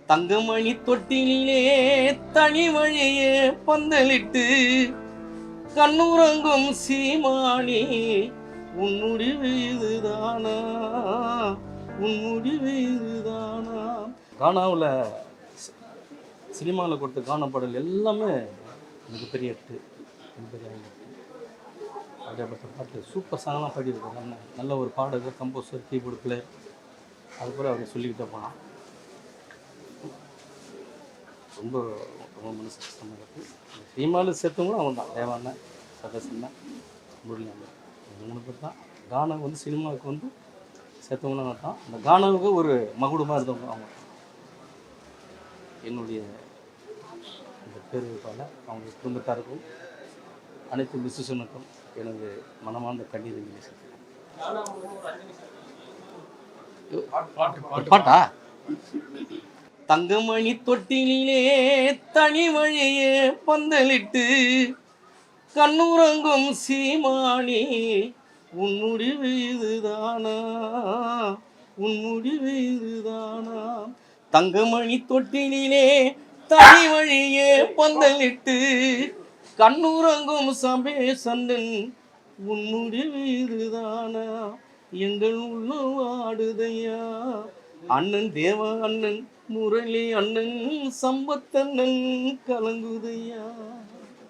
தங்கமணி தொட்டிலே தனி வழியே பந்தலிட்டு கண்ணுறங்கும் சீமானி உன் முடிவு இதுதானா, உன் முடிவு இதுதானா. கானாவில் சினிமாவில் கொடுத்த கானா பாடல் எல்லாமே மிகப்பெரிய எட்டு, மிகப்பெரிய எட்டு. அப்படியேப்பட்ட பாட்டு சூப்பர் சாங்லாம் பாடியிருக்காங்க. நல்ல ஒரு பாடகர், கம்போசர், கீபோர்டு பிளேயர், அது போல் அவர் சொல்லிக்கிட்டே போனான். ரொம்ப ரொம்ப மனசு கஷ்டமாக இருக்குது. சினிமாவில் சேர்த்தவங்களும் அவன் தான், தேவான சதசன் முரளியாங்க, 3 பேர் தான். கானா வந்து சினிமாவுக்கு வந்து சேர்த்தவங்களும் அவன் தான். அந்த கானாவுக்கு ஒரு மகுடமாக இருந்தவங்க அவங்க. என்னுடைய இந்த பேருப்பால் அவங்க குடும்பத்தாருக்கும் அனைத்து மிஸ்ஸுனுக்கும் எனது மனமார்ந்த கண்ணீரை சேர்க்கிறேன். பாட்டா? தங்கமணி தொட்டிலே தனி வழியே பந்தலிட்டு கண்ணுறங்கும் சீமானி உன் முடிவு இதுதானா, உன் முடிவு இதுதானா. தங்கமணி தொட்டிலே தனி வழியே பந்தலிட்டு கண்ணுறங்கும் சபேசந்தன் உன் முடிவு இதுதானா. எங்கள் உள்ள வாடுதையா அண்ணன் தேவ அண்ணன் முரளி அண்ணன் சம்பத்தண்ணன் கலங்குதையா.